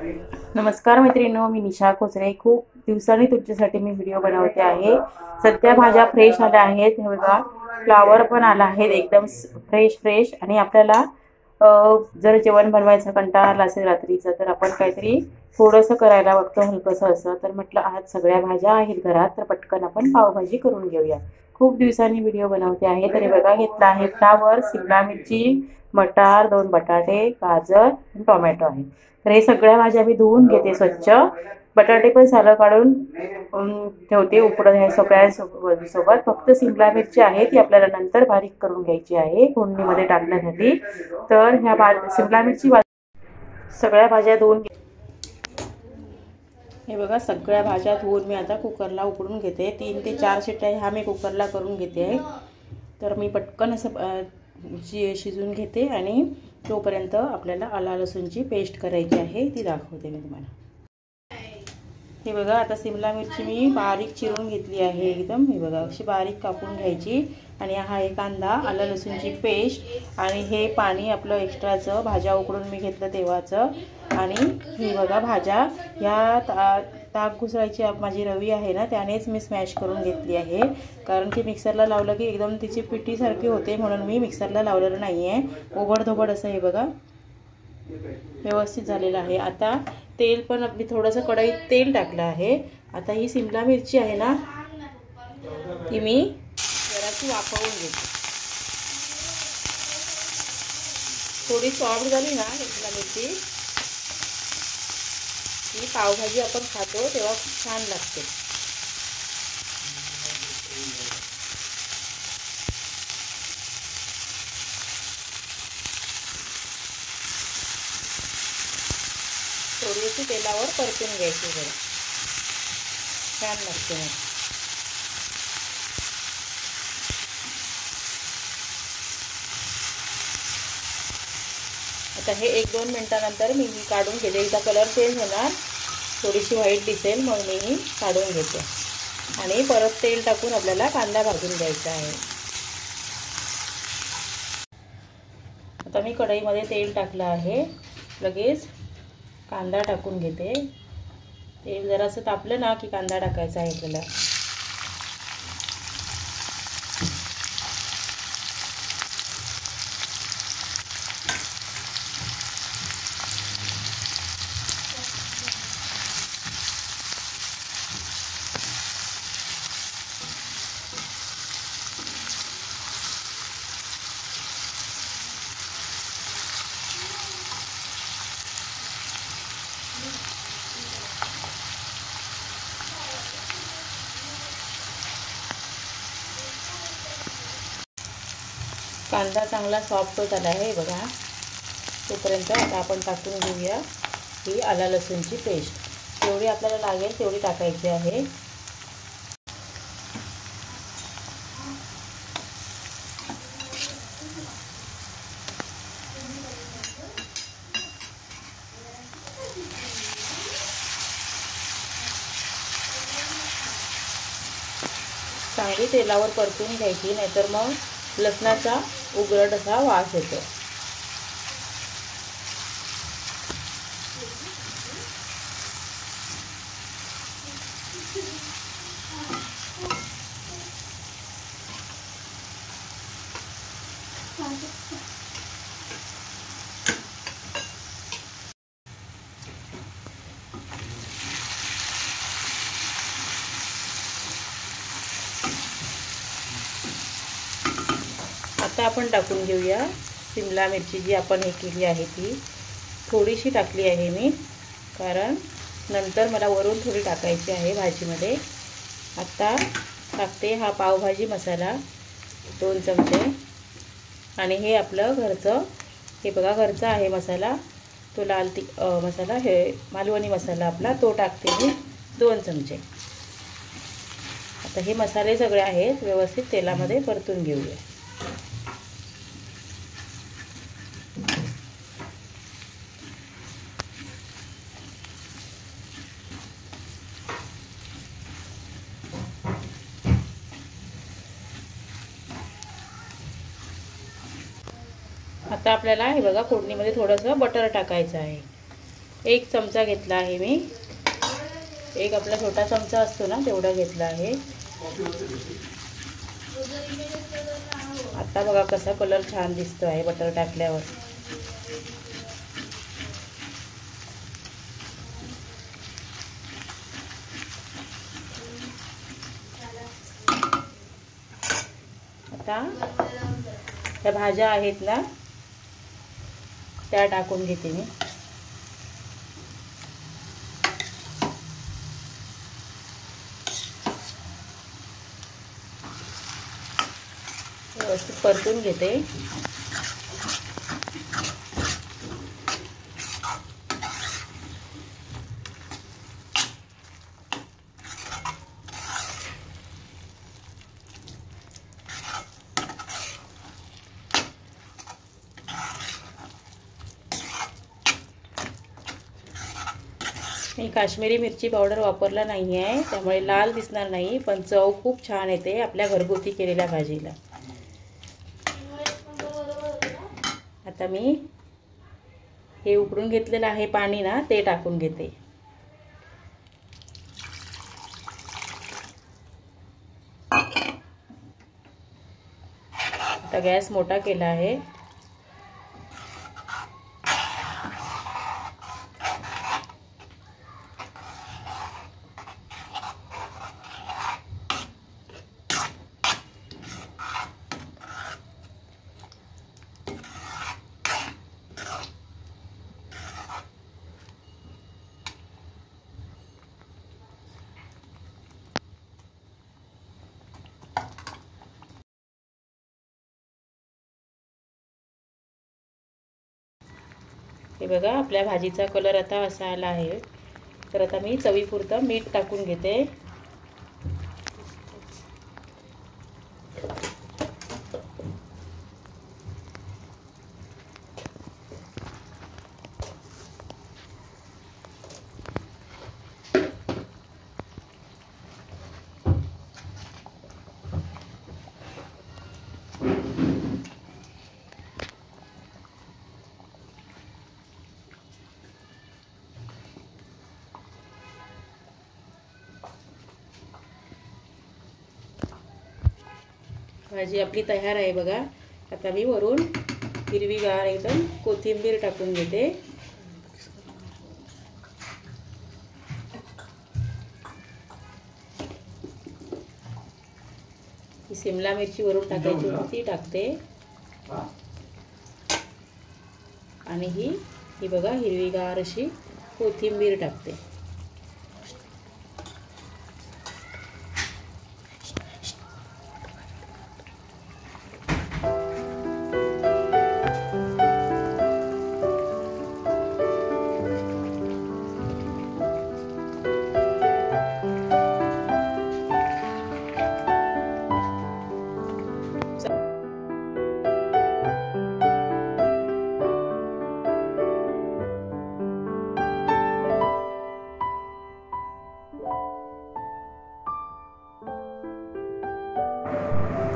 नमस्कार मैत्रिणींनो, मी निशा कोचरे। खूप दिवसांनी तुमच्यासाठी मी व्हिडिओ बनवते आहे। सध्या भाज्या फ्रेश आल्या आहेत, हे बघा फ्लावर पण आला आहे एकदम फ्रेश आणि आपल्याला जर जेवण बनवायचं कंटाळा आला असेल रात्रीचं तर आपण काहीतरी थोडंसं करायला बघतो हलकंसं असं। तर म्हटलं आज सगळ्या भाज्या आहेत घरात तर पटकन आपण पावभाजी करून घेऊया। खूप दिवसांनी व्हिडिओ बनवते आहे। तर बघा घेतला आहे फ्लावर, शिमला मिरची, मटार, 2 बटाटे, गाजर आणि टोमॅटो आहे। तर हे सगळ्या भाज्या मी धुवून घेते स्वच्छ। बटाटे पण सालं काढून ठेवते उकडत ह्या सगळ्या सोबत। फक्त शिमला मिरची आहे ती आपल्याला नंतर बारीक करून घ्यायची आहे फोडणीमध्ये टाकण्यासाठी। तर ह्या शिमला मिरची सगळ्या भाज्या धुवून हे बघा सगळ्या भाज्या धुवून मी आता कुकरला उकडून घेते। 3 ते 4 शिट्ट्या ह्या मी कुकरला करून घेते। तर मी पटकन असं शिजून घेते आणि तोपर्यंत आपल्याला आला लसूणची पेस्ट करायची आहे ती दाखवते मी तुम्हाला। हे बघा आता शिमला मिरची मी बारीक चिरून घेतली आहे एकदम। हे बघा अशी बारीक कापून घ्यायची आणि हा एक कांदा, आला लसूणची पेस्ट आणि हे पाणी आपलं एक्स्ट्राचं भाज्या उकडून मी घेतलं तेव्हाचं। आणि हे बघा भाज्या ह्या ताक घुसळायची माझी रवी आहे ना त्यानेच मी स्मॅश करून घेतली आहे। कारण की मिक्सरला लावलं की एकदम तिची पिठीसारखी होते म्हणून मी मिक्सरला लावलेलं नाही आहे। ओबडधोबड असं हे बघा व्यवस्थित झालेलं आहे। आता तेल पण अगदी थोडंसं कढईत तेल टाकलं आहे। आता ही शिमला मिरची आहे ना ती मी जराशी वाफवून घेते। थोडी सॉफ्ट झाली ना शिमला मिरची ही पावभाजी आपण खातो तेव्हा खूप छान लागते। थोडीशी तेलावर परतून घ्यायची जरा छान लागते मग। आता हे 1-2 मिनिटानंतर मी ही काढून घेते। एकदा कलर चेंज होणार, थोडीशी व्हाईट दिसेल मग मी ही काढून घेते आणि परत तेल टाकून आपल्याला कांदा भाजून घ्यायचा आहे। आता मी कढईमध्ये तेल टाकलं आहे, लगेच कांदा टाकून घेते। तेल जरासं तापलं ना की कांदा टाकायचा आहे आपल्याला। कांदा चांगला सॉफ्ट होत आला आहे बघा। तोपर्यंत आता आपण टाकून घेऊया ही आला लसूणची पेस्ट। जेवढी आपल्याला लागेल तेवढी टाकायची आहे। चांगली तेलावर परतून घ्यायची, नाहीतर मग लसणाचा उग्रट असा वास येतो। आता आपण टाकून घेऊया शिमला मिरची जी आपण हे केली आहे ती थोडीशी टाकली आहे मी, कारण नंतर मला वरून थोडी टाकायची आहे भाजीमध्ये। आता टाकते हा पावभाजी मसाला 2 चमचे आणि हे आपलं घरचं, हे बघा घरचा आहे मसाला, तो लाल मसाला, हे मालवणी मसाला आपला तो टाकते मी 2 चमचे। आता हे मसाले सगळे आहेत व्यवस्थित तेलामध्ये परतून घेऊया। आता आपल्याला हे बघा फोडणीमध्ये थोडंसं बटर टाकायचं आहे। 1 चमचा घेतला आहे मी, एक आपला छोटा चमचा असतो ना तेवढा घेतला आहे। आता बघा कसा कलर छान दिसतो आहे बटर टाकल्यावर। आता त्या भाज्या आहेत ना त्या टाकून घेते मी। व्यवस्थित परतून घेते। मी काश्मीरी मिरची पावडर वापरला नाही आहे, त्यामुळे लाल दिसणार नाही, पण चव खूप छान येते आपल्या घरगुती केलेल्या भाजीला। आता मी हे उकडून घेतलेलं आहे पाणी ना ते टाकून घेते। आता गॅस मोठा केला आहे। हे बघा आपल्या भाजीचा कलर आता असा आला आहे। तर आता मी चवीपुरतं मीठ टाकून घेते। भाजी आपली तयार आहे बघा। आता मी वरून हिरवीगार एकदम कोथिंबीर टाकून घेते। ही शिमला मिरची वरून टाकायची ती टाकते आणि ही बघा हिरवीगार अशी कोथिंबीर टाकते।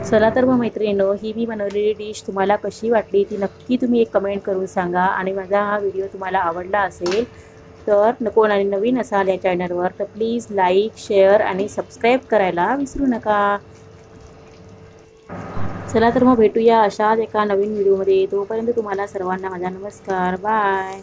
चला तर मग मैत्रिणींनो, ही मी बनवलेली डिश तुम्हाला कशी वाटली ती नक्की तुम्ही एक कमेंट करून सांगा। आणि माझा हा व्हिडिओ तुम्हाला आवडला असेल तर कोणी नवीन असाल या चॅनलवर तर प्लीज लाईक, शेअर आणि सबस्क्राईब करायला विसरू नका। चला तर मग भेटूया अशाच एका नवीन व्हिडिओमध्ये। तोपर्यंत तुम्हाला सर्वांना माझा नमस्कार, बाय।